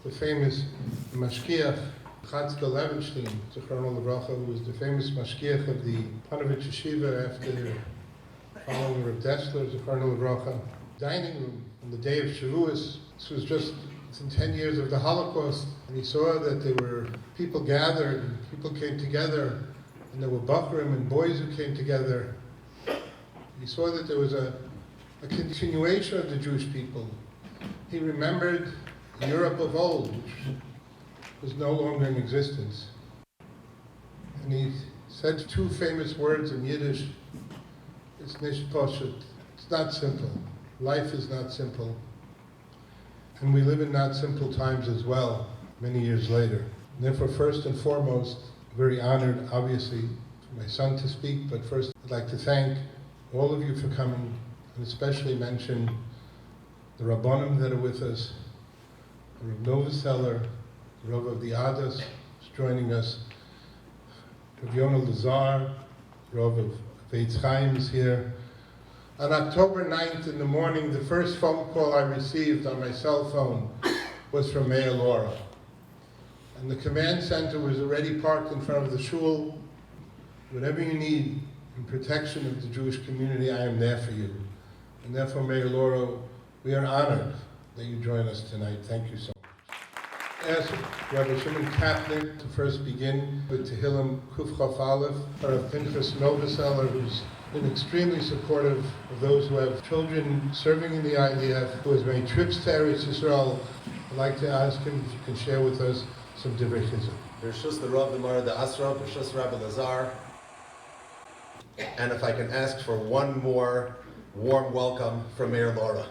the famous Mashgiach, Chatzkel Levenstein, Zichrono Livracha, who was the famous Mashgiach of the Panovich Yeshiva after following Reb Dessler, Zichrono Livracha, dining room on the day of Shavuos. This was just within 10 years of the Holocaust, and he saw that there were people gathered, and people came together, and there were Bachrim and boys who came together. He saw that there was a continuation of the Jewish people. He remembered Europe of old, which was no longer in existence. And he said two famous words in Yiddish: it's nicht poshut. It's not simple. Life is not simple. And we live in not simple times as well, many years later. And therefore, first and foremost, very honored, obviously, for my son to speak, but first I'd like to thank all of you for coming, and especially mention the Rabbanim that are with us, the Rav Novoseller, the Rav of the Adas is joining us, Rav Yonah Lazar, Rav of Eitz Chaim is here. On October 9th in the morning, the first phone call I received on my cell phone was from Mayor Laura. And the command center was already parked in front of the shul. Whatever you need in protection of the Jewish community, I am there for you. And therefore, Mayor Laura, we are honored that you join us tonight. Thank you so much. I ask Rabbi Shimon Kapnick to first begin with Tehillim Kuf Chaf Aleph, Rav Pinchas Novoseller, who's been extremely supportive of those who have children serving in the IDF, who has made trips to Eretz Yisrael. I'd like to ask him if you can share with us some divrei chizuk. Bershus the Rav Demar the Asra, Bershus Rabbi Lazar. And if I can ask for one more warm welcome from Mayor Laura.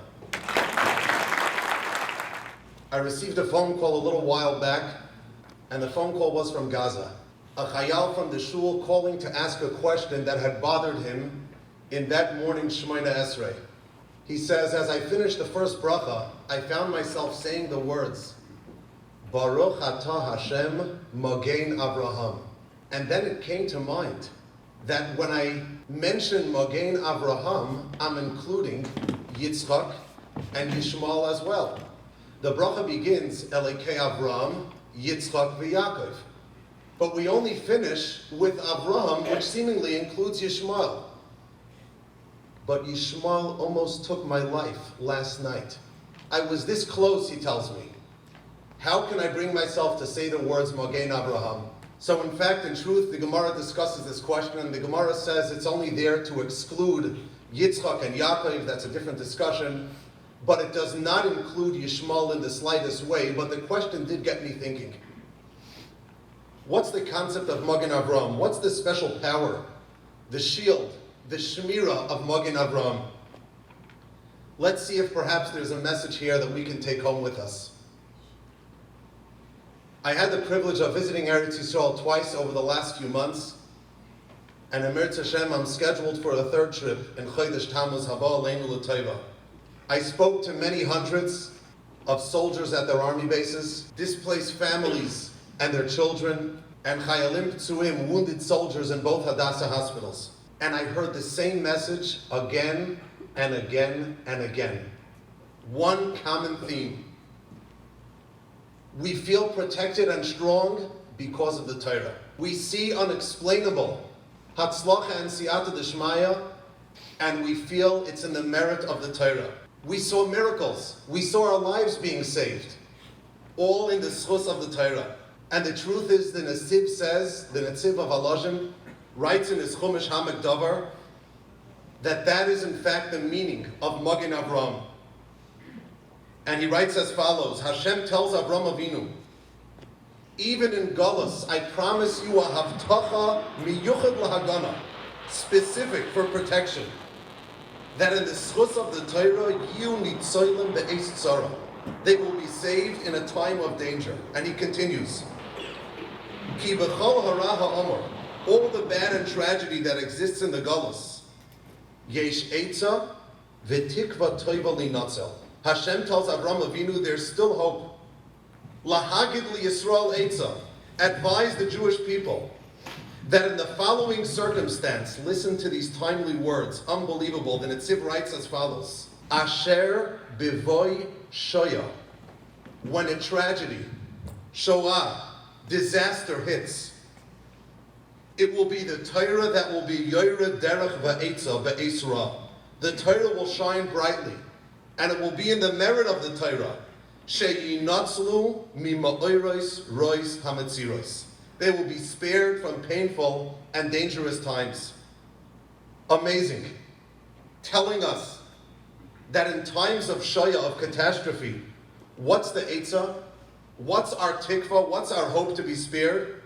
I received a phone call a little while back, and the phone call was from Gaza. A chayal from the shul calling to ask a question that had bothered him in that morning's Shemona Esrei. He says, as I finished the first bracha, I found myself saying the words, Baruch atah Hashem Magen Avraham. And then it came to mind that when I mention Magen Avraham, I'm including Yitzchok and Yishmael as well. The bracha begins, Elekei Avraham, Yitzchok v'Yaakov. But we only finish with Avraham, which seemingly includes Yishmael. But Yishmael almost took my life last night. I was this close, he tells me. How can I bring myself to say the words Magen Avraham? So in fact, in truth, the Gemara discusses this question, and the Gemara says it's only there to exclude Yitzchak and Yaakov. That's a different discussion. But it does not include Yishmael in the slightest way. But the question did get me thinking. What's the concept of Magen Avraham? What's the special power, the shield, the shmira of Magen Avraham? Let's see if perhaps there's a message here that we can take home with us. I had the privilege of visiting Eretz Yisrael twice over the last few months, and in Mirz Hashem, I'm scheduled for a third trip in Chodesh Tammuz Haba Aleinu L'Tova. I spoke to many hundreds of soldiers at their army bases, displaced families and their children, and Chayalim Ptsuim, wounded soldiers in both Hadassah hospitals. And I heard the same message again and again and again. One common theme. We feel protected and strong because of the Torah. We see unexplainable Hatzlacha and Siyata D'Shmaya, and we feel it's in the merit of the Torah. We saw miracles. We saw our lives being saved. All in the schus of the Torah. And the truth is, the Netziv says, the Netziv of Alozhin writes in his Chumash Hamek Davar, that is in fact the meaning of Magen Avraham. And he writes as follows, Hashem tells Avram Avinu, even in Galus, I promise you a havtacha miyuchad lahagana, specific for protection, that in the schus of the Torah, you nitzolim be'es tzara, they will be saved in a time of danger. And he continues, Ki b'chol hara ha'omor, all the bad and tragedy that exists in the Galus, yesh eitza v'tikva toiva linatzel. Hashem tells Avram Avinu there's still hope. Lahagid li Yisrael eitza, advise the Jewish people that in the following circumstance, listen to these timely words, unbelievable. The Netziv writes as follows, Asher bivoy shoya, when a tragedy, Shoah, disaster hits, it will be the Torah that will be Yored Derech Va'etza Va'esra. The Torah will shine brightly, and it will be in the merit of the Torah. Sheyinatzlu mima'oros rois hametziros. They will be spared from painful and dangerous times. Amazing. Telling us that in times of shaya, of catastrophe, what's the Eitzah? What's our tikva? What's our hope to be spared?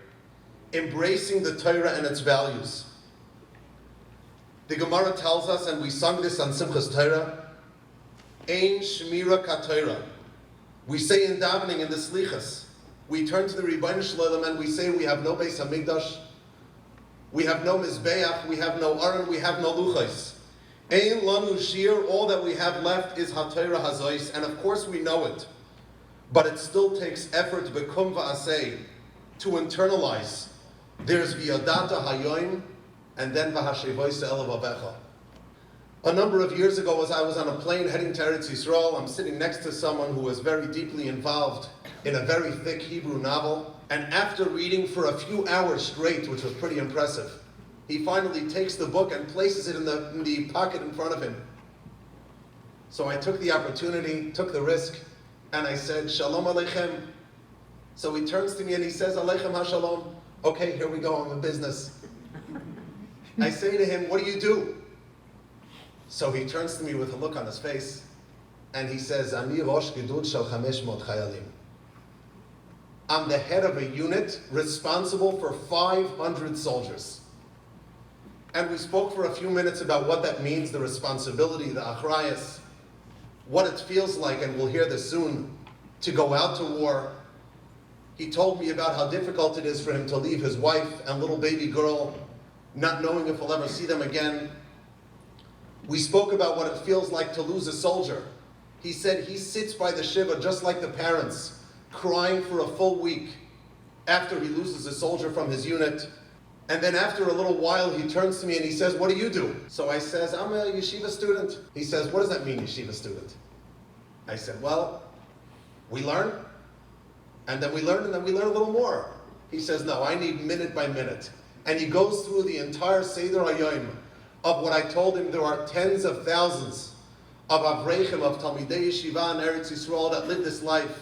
Embracing the Torah and its values. The Gemara tells us, and we sung this on Simchas Torah, Ein Shmira Ka-Torah. We say in davening in the Slichas, we turn to the Rebbeinu Shalom and we say we have no Beis HaMikdash, we have no Mizbeach, we have no Aron, we have no Luchos. Ein Lanu Shir, all that we have left is HaTorah HaZois, and of course we know it. But it still takes effort to bekum va'aseh, to internalize. There's V'yadata Hayoim, and then V'hashevoisa Elav Avecha. A number of years ago, as I was on a plane heading to Eretz Yisrael, I'm sitting next to someone who was very deeply involved in a very thick Hebrew novel, and after reading for a few hours straight, which was pretty impressive, he finally takes the book and places it in the pocket in front of him. So I took the opportunity, took the risk, and I said, Shalom Aleichem. So he turns to me and he says, Aleichem HaShalom. Okay, here we go, I'm in business. I say to him, what do you do? So he turns to me with a look on his face, and he says, Ani Rosh Gedud Shel 500 Chayalim. I'm the head of a unit responsible for 500 soldiers. And we spoke for a few minutes about what that means, the responsibility, the achrayas, what it feels like, and we'll hear this soon, to go out to war. He told me about how difficult it is for him to leave his wife and little baby girl, not knowing if he'll ever see them again. We spoke about what it feels like to lose a soldier. He said he sits by the Shiva just like the parents, crying for a full week after he loses a soldier from his unit. And then after a little while, he turns to me and he says, what do you do? So I says, I'm a yeshiva student. He says, what does that mean, yeshiva student? I said, well, we learn, and then we learn, and then we learn a little more. He says, no, I need minute by minute. And he goes through the entire Seder HaYom of what I told him. There are tens of thousands of Avreichim, of Talmidei Yeshiva and Eretz Yisrael that live this life,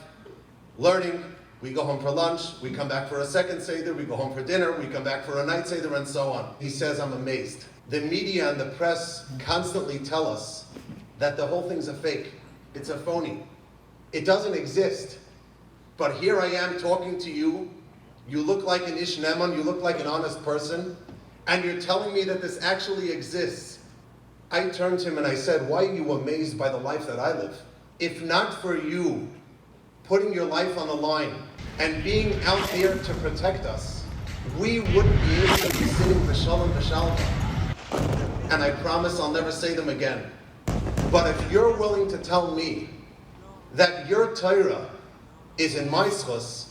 learning. We go home for lunch, we come back for a second Seder, we go home for dinner, we come back for a night Seder, and so on. He says, I'm amazed. The media and the press constantly tell us that the whole thing's a fake. It's a phony. It doesn't exist. But here I am talking to you. You look like an Ish Neman, you look like an honest person, and you're telling me that this actually exists. I turned to him and I said, why are you amazed by the life that I live? If not for you putting your life on the line and being out there to protect us, we wouldn't be able to be sitting b'shalom b'shalom. And I promise I'll never say them again. But if you're willing to tell me that your Torah is in my schus,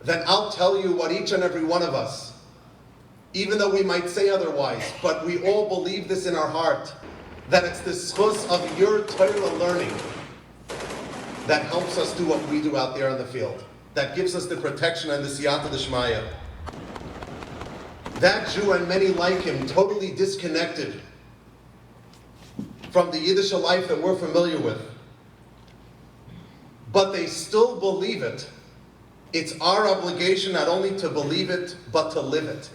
then I'll tell you what each and every one of us, even though we might say otherwise, but we all believe this in our heart, that it's the schus of your Torah learning that helps us do what we do out there in the field, that gives us the protection and the siyata d'shmaya. That Jew and many like him, totally disconnected from the Yiddish life that we're familiar with, but they still believe it. It's our obligation not only to believe it, but to live it.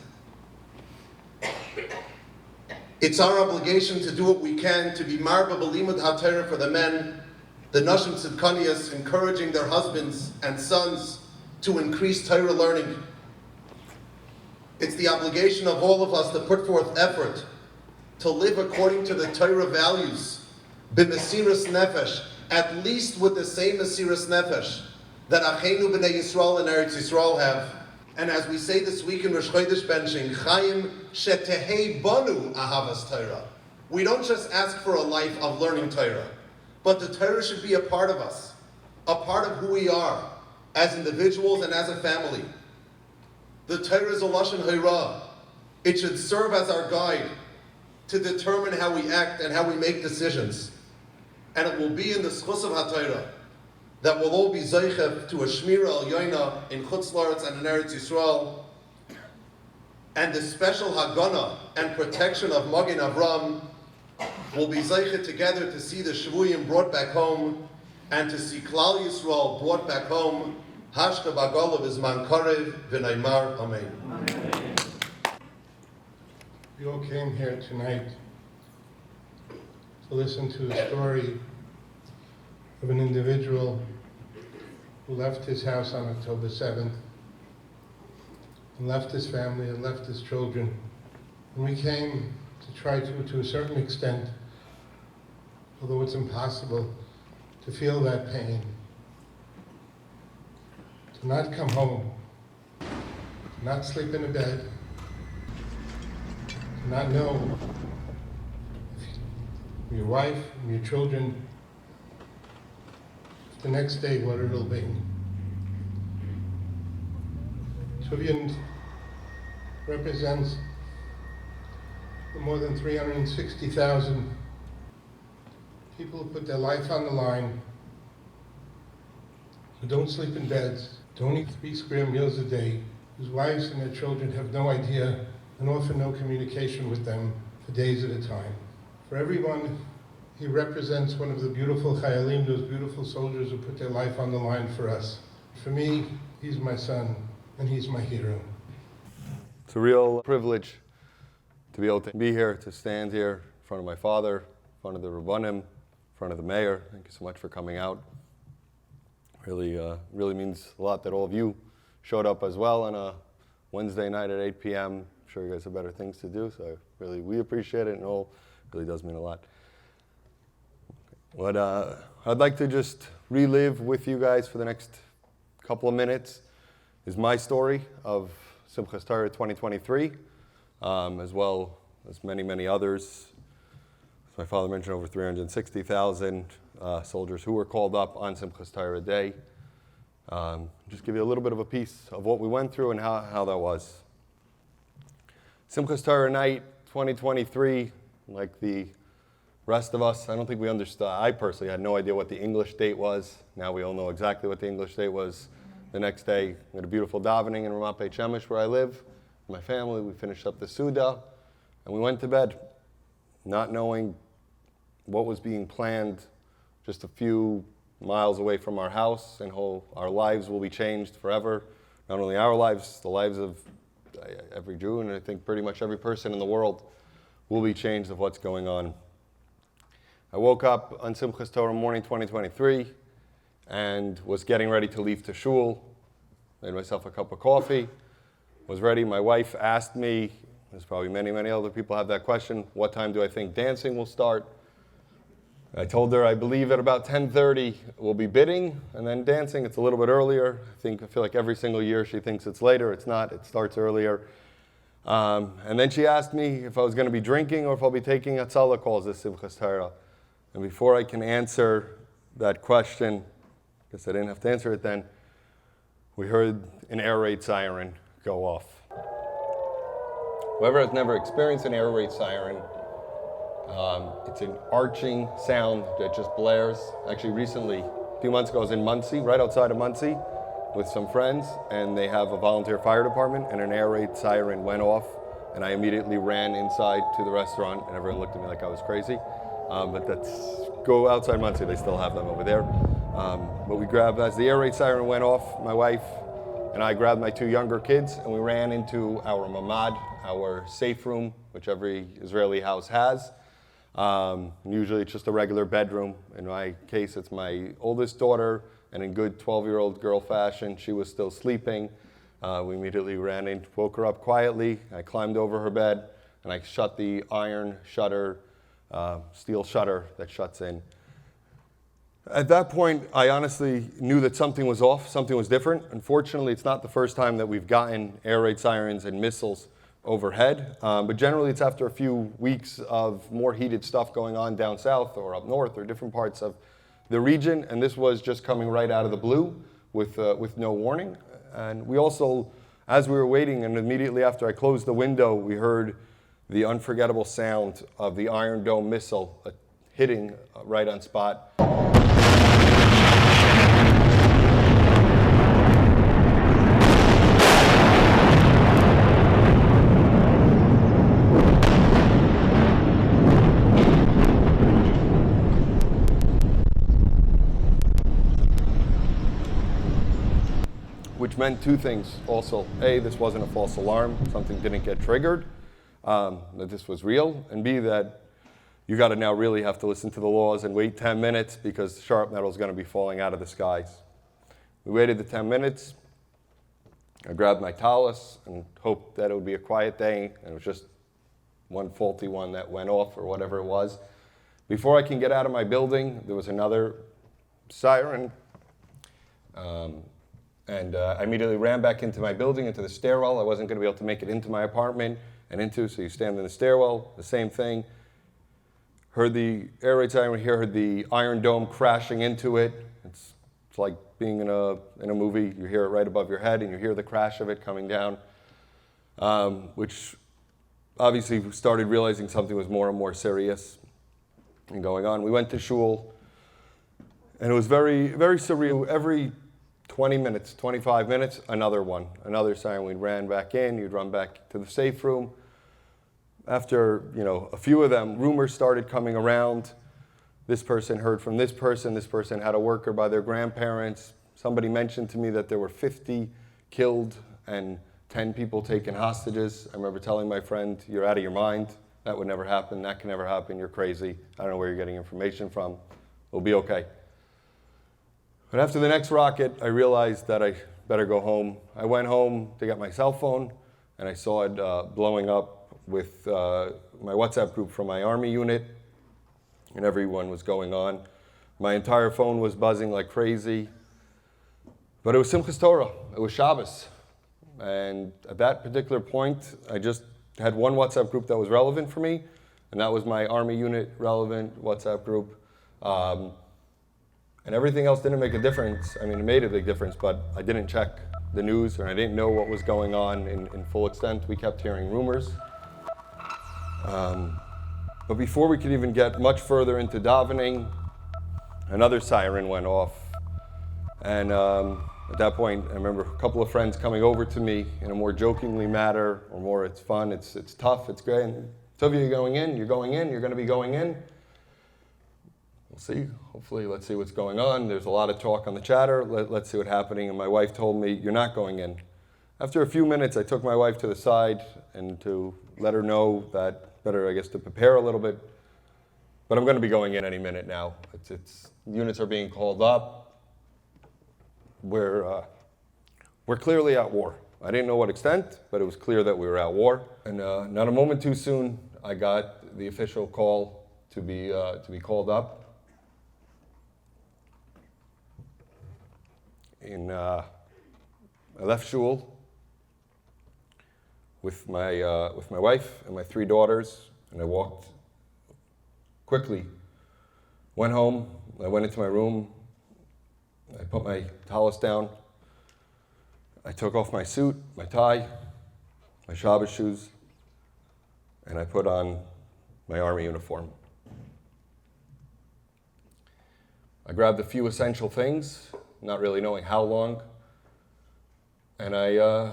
It's our obligation to do what we can to be marba b'limud ha'torah for the men, the Nashim Tzidkanias, encouraging their husbands and sons to increase Torah learning. It's the obligation of all of us to put forth effort to live according to the Torah values, b'mesiras nefesh, at least with the same mesiras nefesh that Achenu b'nei Yisrael and Eretz Yisrael have. And as we say this week in Rosh Chodesh benching, Chaim shetehei banu ahavas Torah. We don't just ask for a life of learning Torah, but the Torah should be a part of us, a part of who we are, as individuals and as a family. The Torah is a lashon hara. It should serve as our guide to determine how we act and how we make decisions. And it will be in the schus of HaTorah that we'll all be zeichef to a shmira al yoina in Chutz La'aretz and in Eretz Yisrael, and the special hagana and protection of Magen Avram will be zeichet together to see the Shvuyim brought back home and to see Klal Yisrael brought back home. Hashta b'agolav izman karev v'naymar amen. We all came here tonight to listen to the story of an individual who left his house on October 7th and left his family and left his children. And we came to try to a certain extent, although it's impossible, to feel that pain. To not come home, to not sleep in a bed, to not know if your wife and your children, the next day what it'll be. Tuvia represents the more than 360,000 people who put their life on the line, who don't sleep in beds, don't eat 3 square meals a day, whose wives and their children have no idea and often no communication with them for days at a time. For everyone, he represents one of the beautiful chayalim, those beautiful soldiers who put their life on the line for us. For me, he's my son, and he's my hero. It's a real privilege to be able to be here, to stand here in front of my father, in front of the Rabbanim, in front of the mayor. Thank you so much for coming out. Really means a lot that all of you showed up as well on a Wednesday night at 8 p.m. I'm sure you guys have better things to do, so we appreciate it, and all really does mean a lot. What I'd like to just relive with you guys for the next couple of minutes is my story of Simchas Torah 2023, as well as many others. As my father mentioned, over 360,000 soldiers who were called up on Simchas Torah Day. Just give you a little bit of a piece of what we went through and how that was. Simchas Torah night 2023, like the rest of us, I don't think we understood. I personally had no idea what the English date was. Now we all know exactly what the English date was. The next day, we had a beautiful davening in Ramat Beit Shemesh where I live with my family. We finished up the Suda, and we went to bed, not knowing what was being planned just a few miles away from our house, and how our lives will be changed forever. Not only our lives, the lives of every Jew, and I think pretty much every person in the world will be changed of what's going on. I woke up on Simchas Torah morning 2023 and was getting ready to leave to shul. Made myself a cup of coffee, was ready. My wife asked me, there's probably many other people have that question, what time do I think dancing will start? I told her I believe at about 10:30 we'll be bidding and then dancing. It's a little bit earlier. I feel like every single year she thinks it's later. It's not. It starts earlier. And then she asked me if I was going to be drinking or if I'll be taking Hatzalah calls this Simchas Torah. And before I can answer that question, because I didn't have to answer it then, we heard an air raid siren go off. Whoever has never experienced an air raid siren, it's an arching sound that just blares. Actually, recently, a few months ago, I was in Muncie, right outside of Muncie, with some friends, and they have a volunteer fire department, and an air raid siren went off, and I immediately ran inside to the restaurant, and everyone looked at me like I was crazy. But go outside Muncie, they still have them over there. But we grabbed, as the air raid siren went off, my wife and I grabbed my 2 younger kids, and we ran into our mamad, our safe room, which every Israeli house has. Usually it's just a regular bedroom. In my case, it's my oldest daughter, and in good 12-year-old girl fashion, she was still sleeping. We immediately ran in, woke her up quietly. I climbed over her bed, and I shut the iron shutter, steel shutter that shuts in. At that point, I honestly knew that something was off, something was different. Unfortunately, it's not the first time that we've gotten air raid sirens and missiles overhead, but generally it's after a few weeks of more heated stuff going on down south or up north or different parts of the region, and this was just coming right out of the blue with no warning. And we also, as we were waiting, and immediately after I closed the window, we heard the unforgettable sound of the Iron Dome missile hitting right on spot. meant two things also. A, this wasn't a false alarm, something didn't get triggered, that this was real, and B, that you got to now really have to listen to the laws and wait 10 minutes because sharp metal is going to be falling out of the skies. We waited the 10 minutes. I grabbed my talus and hoped that it would be a quiet day, and it was just one faulty one that went off or whatever it was. Before I can get out of my building, there was another siren, and I immediately ran back into my building, into the stairwell. I wasn't going to be able to make it into my apartment so you stand in the stairwell, the same thing. Heard the air raid siren here, heard the Iron Dome crashing into it. It's like being in a movie. You hear it right above your head, and you hear the crash of it coming down, which obviously we started realizing something was more and more serious and going on. We went to shul, and it was very, very surreal. Every 20 minutes, 25 minutes, another siren. We ran back in, you'd run back to the safe room. After, a few of them, rumors started coming around. This person heard from this person had a worker by their grandparents. Somebody mentioned to me that there were 50 killed and 10 people taken hostages. I remember telling my friend, "You're out of your mind. That would never happen. That can never happen. You're crazy. I don't know where you're getting information from. We'll be okay." But after the next rocket, I realized that I better go home. I went home to get my cell phone, and I saw it blowing up with my WhatsApp group from my Army unit, and everyone was going on. My entire phone was buzzing like crazy. But it was Simchas Torah. It was Shabbos. And at that particular point, I just had one WhatsApp group that was relevant for me, and that was my Army unit relevant WhatsApp group. And everything else didn't make a difference. I mean, it made a big difference, but I didn't check the news, and I didn't know what was going on in full extent. We kept hearing rumors. But before we could even get much further into davening, another siren went off. And at that point, I remember a couple of friends coming over to me in a more jokingly manner, or more, it's fun, it's tough, it's great. And, "Tuvia, you're going in, you're going to be going in." We'll see, hopefully, let's see what's going on. There's a lot of talk on the chatter, let's see what's happening. And my wife told me, "You're not going in." After a few minutes, I took my wife to the side and to let her know that better, I guess, to prepare a little bit. But I'm going to be going in any minute now. Units are being called up. We're clearly at war. I didn't know what extent, but it was clear that we were at war. And not a moment too soon, I got the official call to be called up. I left shul with my wife and my 3 daughters, and I walked quickly, went home, I went into my room, I put my talus down, I took off my suit, my tie, my Shabbos shoes, and I put on my Army uniform. I grabbed a few essential things, not really knowing how long, and I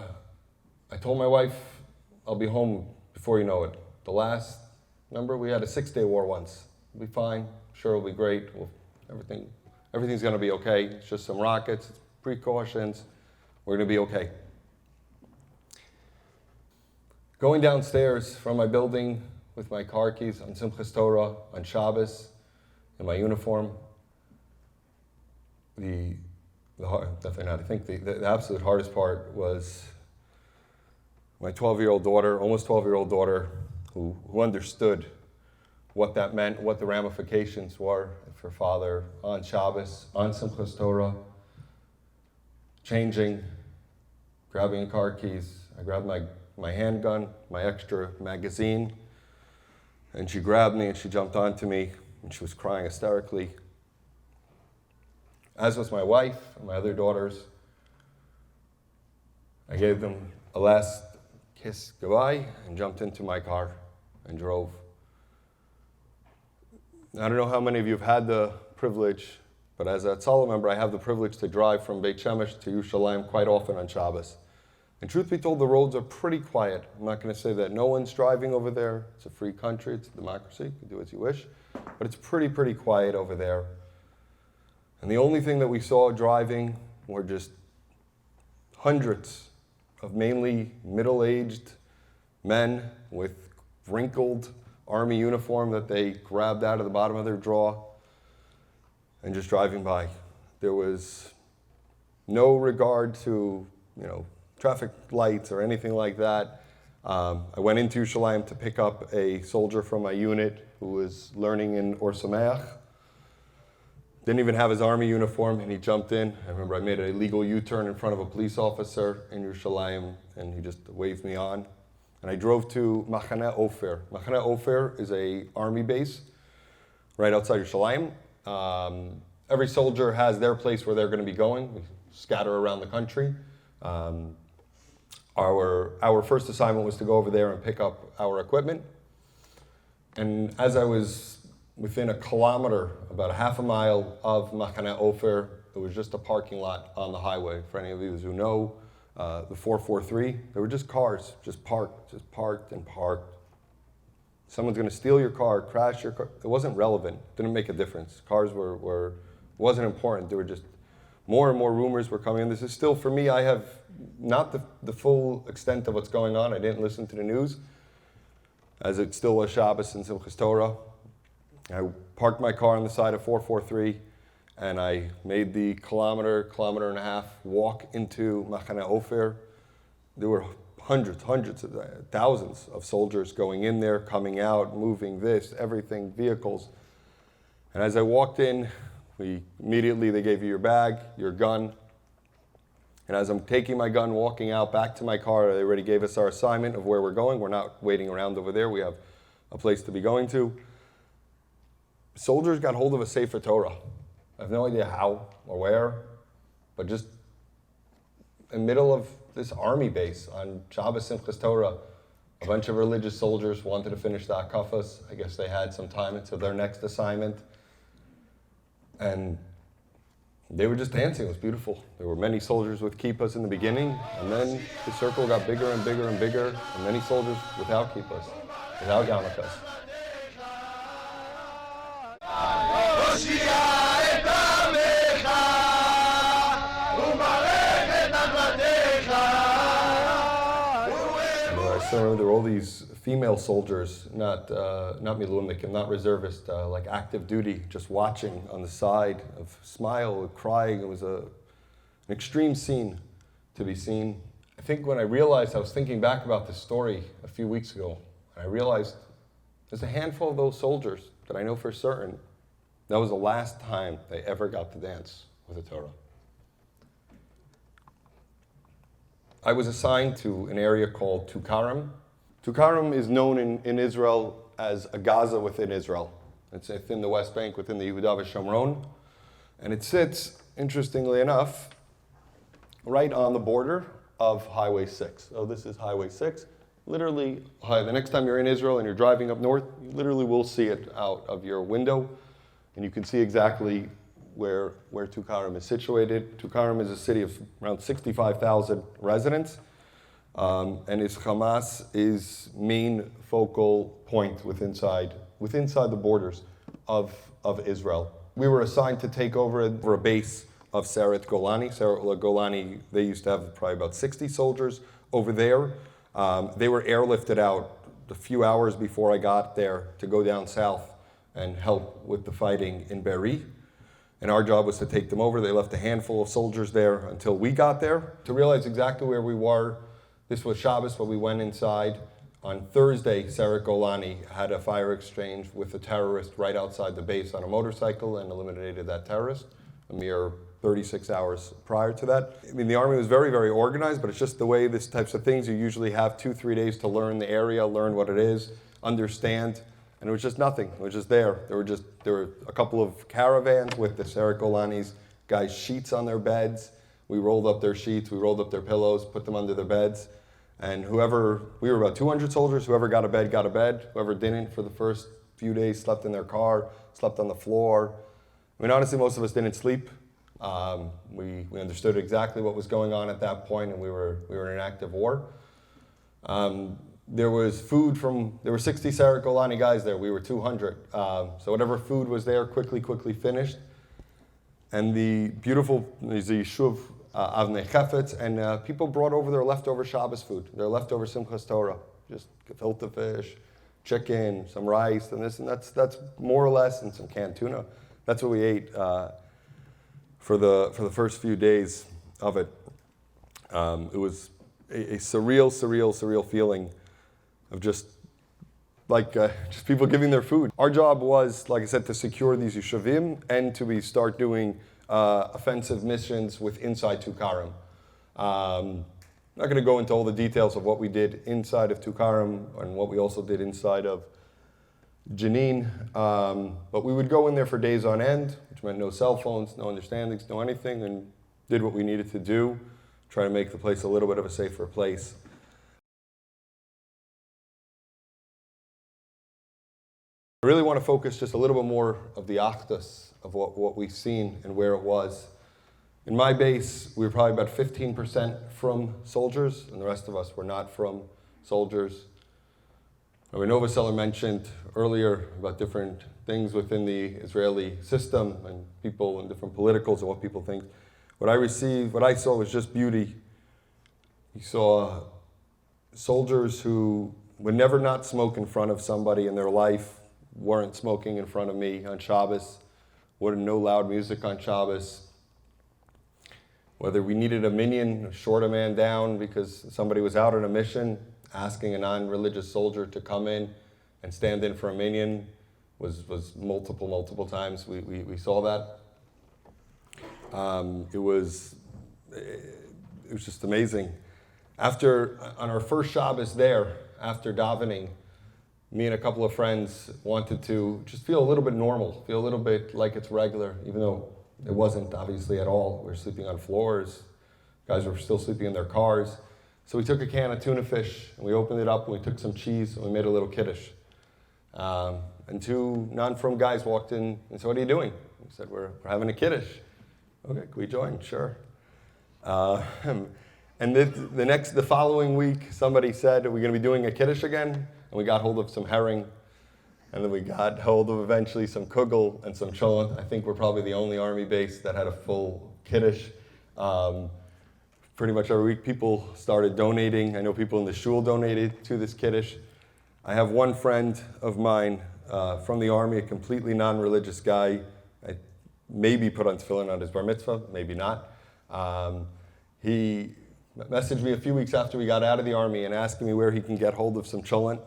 told my wife, "I'll be home before you know it." Remember, we had a 6-day war once. We'll be fine. Sure, it'll be great. Everything's going to be okay. It's just some rockets, it's precautions. We're going to be okay. Going downstairs from my building with my car keys on Simchas Torah, on Shabbos, in my uniform, definitely not. I think the absolute hardest part was my 12-year-old daughter, almost 12-year-old daughter, who understood what that meant, what the ramifications were for father on Shabbos, on Simchas Torah, changing, grabbing the car keys. I grabbed my handgun, my extra magazine, and she grabbed me and she jumped onto me, and she was crying hysterically, as was my wife and my other daughters. I gave them a last kiss goodbye and jumped into my car and drove. I don't know how many of you have had the privilege, but as a Tzala member, I have the privilege to drive from Beit Shemesh to Yerushalayim quite often on Shabbos. And truth be told, the roads are pretty quiet. I'm not going to say that no one's driving over there. It's a free country, it's a democracy, you can do as you wish. But it's pretty quiet over there. And the only thing that we saw driving were just hundreds of mainly middle-aged men with wrinkled army uniform that they grabbed out of the bottom of their drawer and just driving by. There was no regard to, traffic lights or anything like that. I went into Yerushalayim to pick up a soldier from my unit who was learning in Or Sameach. Didn't even have his army uniform, and he jumped in. I remember I made a legal U-turn in front of a police officer in Yerushalayim, and he just waved me on. And I drove to Machane Ofer. Machane Ofer is an army base right outside Yerushalayim. Every soldier has their place where they're going to be going. We scatter around the country. Our first assignment was to go over there and pick up our equipment. And as I was within a kilometer, about a half a mile of Machane Ofer, it was just a parking lot on the highway. For any of you who know, the 443, there were just cars, just parked and parked. Someone's going to steal your car, crash your car. It wasn't relevant. It didn't make a difference. Cars wasn't important. There were just more and more rumors were coming in. This is still, for me, I have not the full extent of what's going on. I didn't listen to the news, as it still was Shabbos and Simchas Torah. I parked my car on the side of 443, and I made the kilometer and a half walk into Machane Ofer. There were hundreds of thousands of soldiers going in there, coming out, moving this, everything, vehicles. And as I walked in, they gave you your bag, your gun. And as I'm taking my gun, walking out back to my car, they already gave us our assignment of where we're going. We're not waiting around over there. We have a place to be going to. Soldiers got hold of a Sefer Torah. I have no idea how or where, but just in the middle of this army base on Shabbos Simchas Torah, a bunch of religious soldiers wanted to finish the akafas. I guess they had some time until their next assignment. And they were just dancing. It was beautiful. There were many soldiers with kippas in the beginning, and then the circle got bigger and bigger and bigger, and many soldiers without kippas, without yarmulkes. I still remember there were all these female soldiers, not milumnikim, not reservist, like active duty, just watching on the side, of smile, crying. It was an extreme scene to be seen. I think when I realized, I was thinking back about this story a few weeks ago, and I realized there's a handful of those soldiers that I know for certain that was the last time they ever got to dance with the Torah. I was assigned to an area called Tukarim. Tukarim is known in Israel as a Gaza within Israel. It's within the West Bank, within the Yehuda v'Shomron. And it sits, interestingly enough, right on the border of Highway 6. So this is Highway 6. Literally, the next time you're in Israel and you're driving up north, you literally will see it out of your window. And you can see exactly where Tukarim is situated. Tukarim is a city of around 65,000 residents, and is Hamas's main focal point within inside the borders of Israel. We were assigned to take over a base of Seret Golani. Seret Golani, they used to have probably about 60 soldiers over there. They were airlifted out a few hours before I got there to go down south and help with the fighting in Be'eri. And our job was to take them over. They left a handful of soldiers there until we got there. To realize exactly where we were, this was Shabbos, but we went inside. On Thursday, Seret Golani had a fire exchange with a terrorist right outside the base on a motorcycle and eliminated that terrorist a mere 36 hours prior to that. I mean, the army was very, very organized, but it's just the way this types of things, you usually have 2-3 days to learn the area, learn what it is, understand. And it was just nothing. It was just there. There were a couple of caravans with the Seret Golani's guys' sheets on their beds. We rolled up their sheets, we rolled up their pillows, put them under their beds. And we were about 200 soldiers, whoever got a bed, got a bed. Whoever didn't for the first few days slept in their car, slept on the floor. I mean, honestly, most of us didn't sleep. We understood exactly what was going on at that point, and we were in an active war. There was food there were 60 Seret Golani guys there. We were 200. So whatever food was there quickly finished. And the Yishuv avnei chefetz, and people brought over their leftover Shabbos food, their leftover Simchas Torah, just gefilte fish, chicken, some rice, and this, and that's more or less, and some canned tuna. That's what we ate for the first few days of it. It was a surreal feeling of just people giving their food. Our job was, like I said, to secure these yeshuvim and to start doing offensive missions with inside Tukarim. I'm not going to go into all the details of what we did inside of Tukarim and what we also did inside of Jenin, but we would go in there for days on end, which meant no cell phones, no understandings, no anything, and did what we needed to do, try to make the place a little bit of a safer place. I really want to focus just a little bit more of the achdus of what we've seen and where it was. In my base, we were probably about 15% from soldiers, and the rest of us were not from soldiers. Rabbi Novoseller mentioned earlier about different things within the Israeli system and people and different politicals and what people think. What I saw was just beauty. You saw soldiers who would never not smoke in front of somebody in their life, weren't smoking in front of me on Shabbos, wouldn't no loud music on Shabbos. Whether we needed a minyan, short a man down because somebody was out on a mission, asking a non-religious soldier to come in and stand in for a minyan was multiple times. We saw that. It was just amazing. On our first Shabbos there, after davening, me and a couple of friends wanted to just feel a little bit normal, feel a little bit like it's regular, even though it wasn't obviously at all. We were sleeping on floors. Guys were still sleeping in their cars. So we took a can of tuna fish and we opened it up and we took some cheese and we made a little kiddush. And two non-frum guys walked in and said, "What are you doing?" We said, we're having a kiddush. Okay, can we join? Sure. And the following week, somebody said, "Are we going to be doing a kiddush again?" And we got hold of some herring, and then we got hold of eventually some kugel and some cholent. I think we're probably the only army base that had a full kiddush. Pretty much every week, people started donating. I know people in the shul donated to this kiddush. I have one friend of mine from the army, a completely non-religious guy. I maybe put on tefillin on his bar mitzvah, maybe not. He messaged me a few weeks after we got out of the army and asking me where he can get hold of some cholent.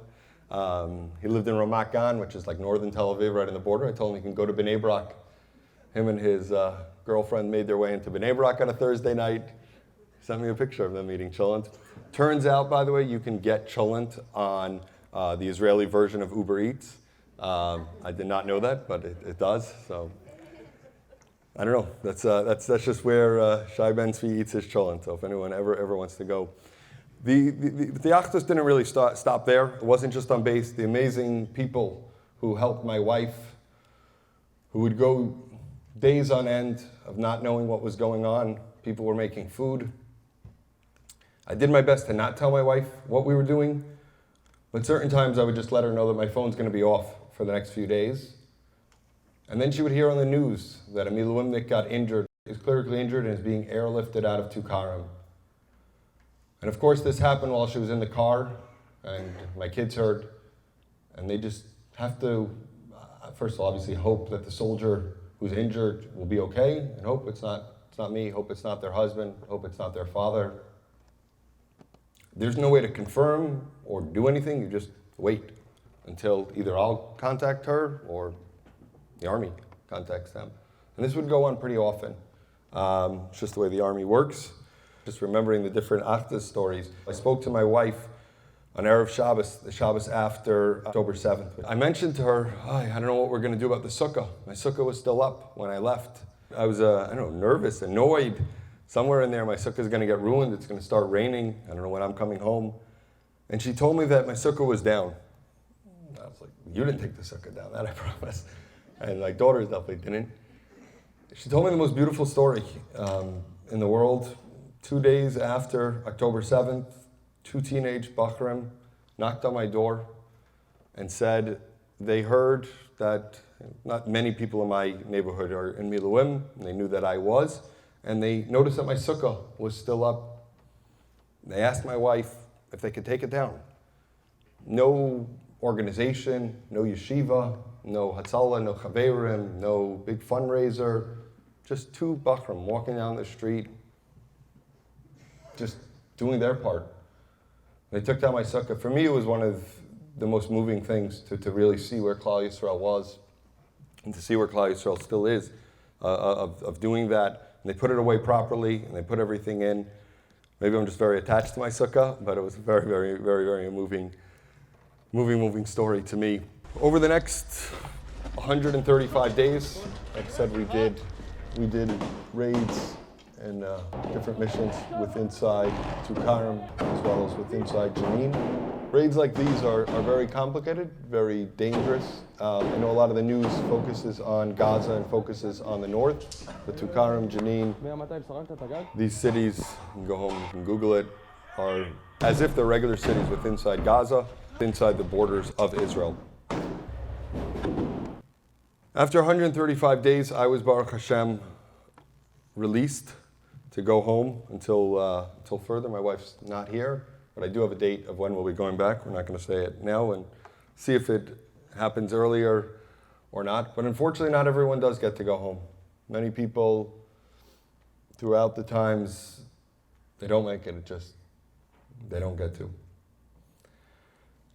He lived in Ramat Gan, which is like northern Tel Aviv, right on the border. I told him he can go to Bnei Brak. Him and his girlfriend made their way into Bnei Brak on a Thursday night. He sent me a picture of them eating cholent. Turns out, by the way, you can get cholent on the Israeli version of Uber Eats. I did not know that, but it does. So I don't know. That's just where Shai Ben Tzvi eats his cholent. So if anyone ever wants to go. The Achdus didn't really stop there. It wasn't just on base. The amazing people who helped my wife, who would go days on end of not knowing what was going on. People were making food. I did my best to not tell my wife what we were doing, but certain times I would just let her know that my phone's going to be off for the next few days. And then she would hear on the news that a Miluimnik got injured, is critically injured, and is being airlifted out of Tukarim. And of course, this happened while she was in the car, and my kids heard, and they just have to, first of all, obviously hope that the soldier who's injured will be okay, and hope it's not me, hope it's not their husband, hope it's not their father. There's no way to confirm or do anything, you just wait until either I'll contact her or the army contacts them. And this would go on pretty often. It's just the way the army works. Just remembering the different Achdus stories. I spoke to my wife on Erev Shabbos, the Shabbos after October 7th. I mentioned to her, I don't know what we're going to do about the sukkah. My sukkah was still up when I left. I was, nervous, annoyed. Somewhere in there, my sukkah is going to get ruined. It's going to start raining. I don't know when I'm coming home. And she told me that my sukkah was down. I was like, you didn't take the sukkah down, that I promise. And my daughters definitely didn't. She told me the most beautiful story in the world. 2 days after October 7th, 2 teenage Bachrim knocked on my door and said they heard that not many people in my neighborhood are in Miluim, and they knew that I was, and they noticed that my sukkah was still up. They asked my wife if they could take it down. No organization, no yeshiva, no Hatzalah, no Chaverim, no big fundraiser, just two Bachram walking down the street, just doing their part. They took down my sukkah. For me, it was one of the most moving things to really see where Klal Yisrael was and to see where Klal Yisrael still is, of doing that. And they put it away properly, and they put everything in. Maybe I'm just very attached to my sukkah, but it was a very, very, very, very moving story to me. Over the next 135 days, like I said, we did raids and different missions with inside Tukarim as well as with inside Jenin. Raids like these are very complicated, very dangerous. I know a lot of the news focuses on Gaza and focuses on the north, but Tukarim, Jenin, these cities, you can go home, you can Google it, are as if they're regular cities with inside Gaza, inside the borders of Israel. After 135 days, I was, Baruch Hashem, released to go home until further. My wife's not here, but I do have a date of when we'll be going back. We're not going to say it now and see if it happens earlier or not. But unfortunately, not everyone does get to go home. Many people throughout the times, they don't make it. They don't get to.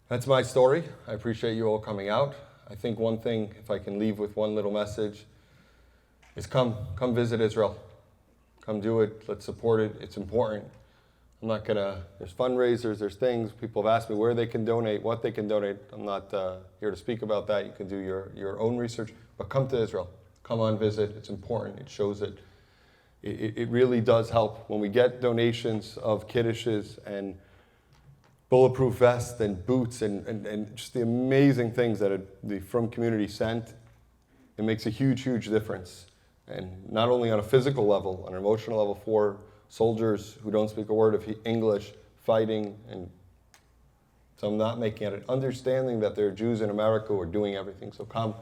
That's my story. I appreciate you all coming out. I think one thing, if I can leave with one little message, is come visit Israel. Come do it. Let's support it. It's important. I'm not gonna, there's fundraisers, there's things. People have asked me where they can donate, what they can donate. I'm not here to speak about that. You can do your own research, but come to Israel. Come on, visit. It's important. It shows that it really does help. When we get donations of kiddushes and bulletproof vests and boots and just the amazing things that the From community sent, it makes a huge, huge difference. And not only on a physical level, on an emotional level for soldiers who don't speak a word of English, fighting, and some not making it, understanding that there are Jews in America who are doing everything. So come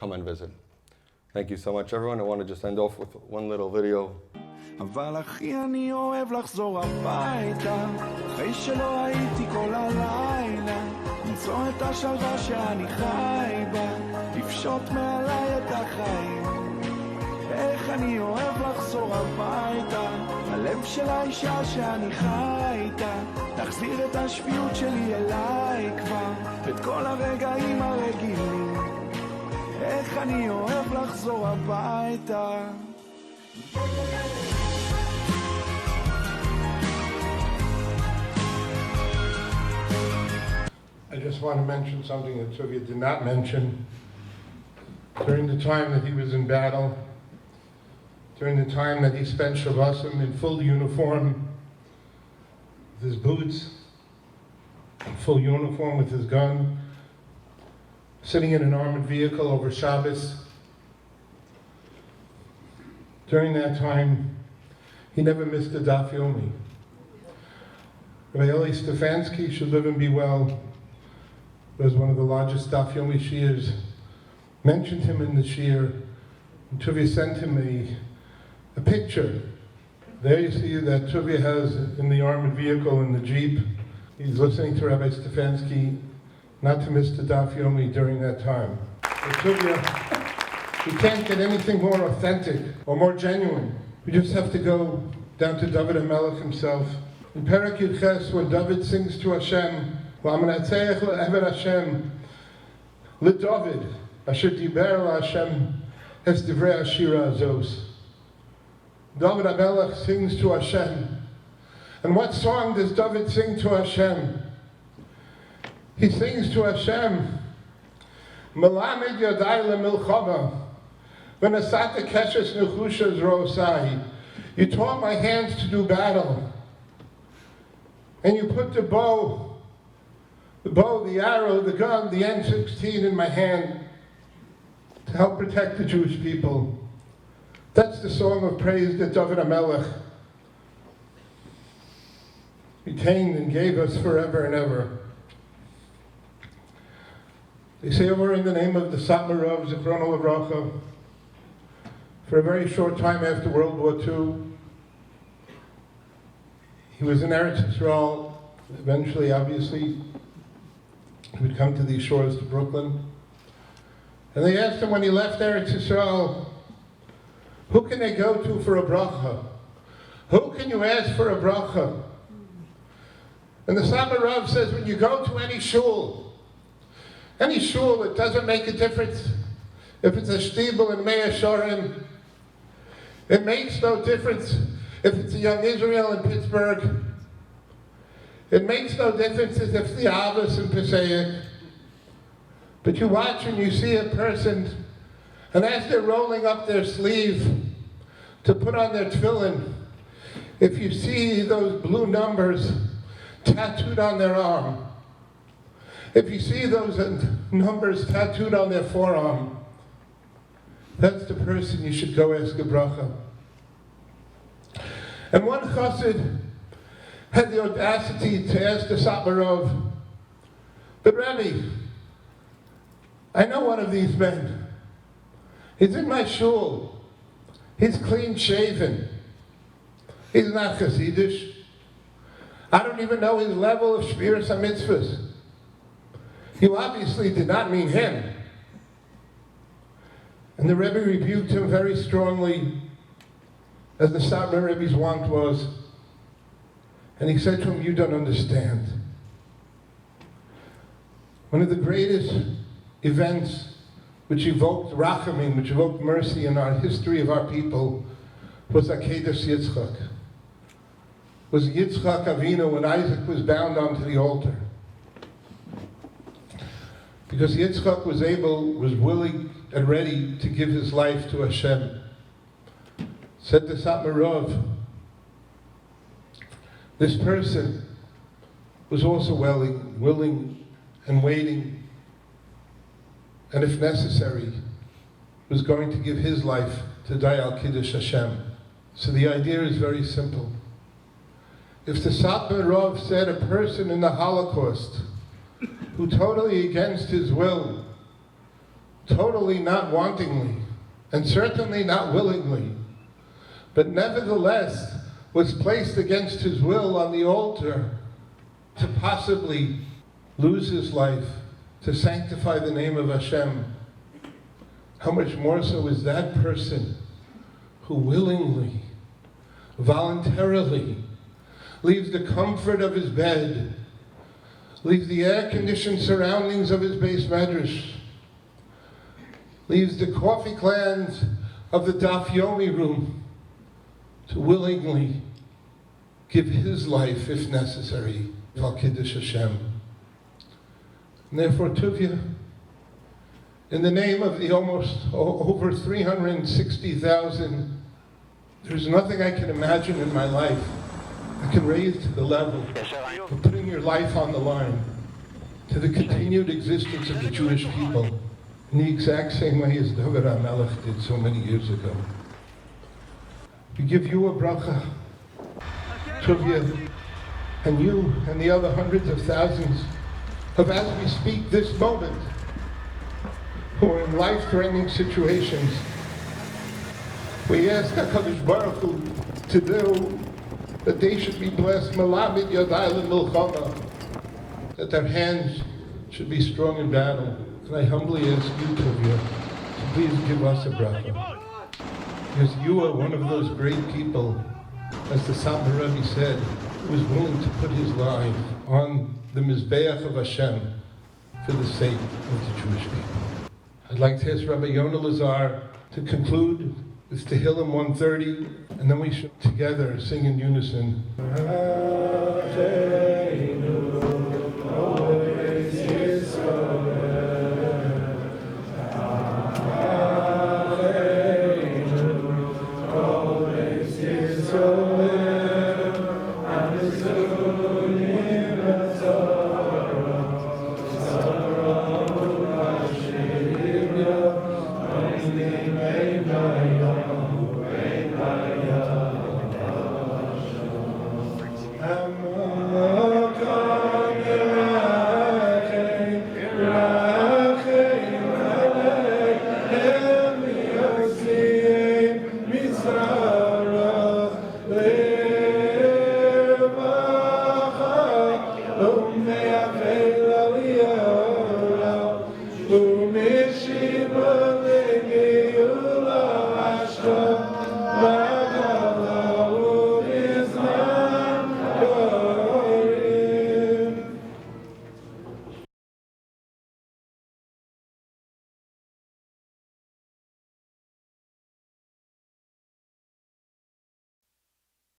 and visit. Thank you so much, everyone. I want to just end off with one little video. אבל אחי אני אוהב לחזור הביתה אחרי שלא הייתי כל הלילה למצוא את השלווה שאני חי בה לפשוט מעליי את החיים איך אני אוהב לחזור הביתה הלב של האישה שאני חי איתה תחזיר את השפיות שלי אליי כבר את כל הרגעים הרגילים איך אני אוהב לחזור הביתה I just want to mention something that Tuvia did not mention. During the time that he was in battle, during the time that he spent Shabbosim in full uniform, with his boots, in full uniform with his gun, sitting in an armored vehicle over Shabbos. During that time, he never missed a daf yomi. Rabbi Eli Stefanski, should live and be well, was one of the largest daf yomi shiurs, mentioned him in the shiur, and Tuvia sent him a picture. There you see that Tuvia has in the armored vehicle in the Jeep. He's listening to Rabbi Stefanski not to miss the daf yomi during that time. But Tuvia, we can't get anything more authentic or more genuine. We just have to go down to David HaMelech himself. In Perek Yud Ches, when David sings to Hashem, V'amanatzeich le'ever Hashem, leDavid, asher diber la'Hashem, es divrei hashira azos. David HaMelech sings to Hashem. And what song does David sing to Hashem? He sings to Hashem, Melamed yadai le'milchama, v'nasata keshes nechushas ro'osai. You taught my hands to do battle. And you put the bow, the arrow, the gun, the M16 in my hand to help protect the Jewish people. That's the song of praise that David HaMelech retained and gave us forever and ever. They say over in the name of the Satmarov, Zichrono Livracha, For a very short time after World War II, he was in Eretz Yisrael. Eventually, obviously, he would come to these shores to Brooklyn. And they asked him when he left Eretz Yisrael, who can they go to for a bracha? Who can you ask for a bracha? And the Sabbath Rav says, when you go to any shul, it doesn't make a difference if it's a shtibel in Mea Shorim. It makes no difference if it's a Young Israel in Pittsburgh. It makes no difference if it's the Avos in Passaic. But you watch and you see a person, and as they're rolling up their sleeve to put on their tefillin, if you see those blue numbers tattooed on their arm, if you see those numbers tattooed on their forearm, that's the person you should go ask a bracha. And one chassid had the audacity to ask the Satmarov, but Rebbe, I know one of these men. He's in my shul. He's clean shaven. He's not Hasidish. I don't even know his level of Shmiras HaMitzvahs. You obviously did not mean him. And the Rebbe rebuked him very strongly, as the Satmar Rebbe's wont was. And he said to him, you don't understand. One of the greatest events which evoked rachamim, which evoked mercy in our history of our people, was Akedas Yitzchak. Was Yitzchak Avinu when Isaac was bound onto the altar. Because Yitzchak was willing and ready to give his life to Hashem. Said the Satmarov, this person was also willing and waiting, and if necessary, was going to give his life to die al Kiddush Hashem. So the idea is very simple. If the Satmarov said a person in the Holocaust who totally against his will, totally not wantingly, and certainly not willingly, but nevertheless was placed against his will on the altar to possibly lose his life, to sanctify the name of Hashem, how much more so is that person who willingly, voluntarily, leaves the comfort of his bed, leaves the air-conditioned surroundings of his base medrash, leaves the coffee clans of the Daf Yomi room to willingly give his life, if necessary, for Kiddush Hashem. And therefore, Tuvia, in the name of the almost over 360,000, there's nothing I can imagine in my life that can raise to the level of putting your life on the line to the continued existence of the Jewish people in the exact same way as David HaMelech did so many years ago. We give you a bracha, Tuvia, and you and the other hundreds of thousands of, as we speak this moment, who are in life-threatening situations. We ask HaKadosh Baruch Hu to do that they should be blessed, Malamid Yadai L'Milchama, that their hands should be strong in battle. And I humbly ask you, Tuvia, to please give us a bracha. Because you are one of those great people, as the Satmar Rebbe said, who was willing to put his life on the Mizbeach of Hashem for the sake of the Jewish people. I'd like to ask Rabbi Yonah Lazar to conclude with Tehillim 130, and then we should together sing in unison.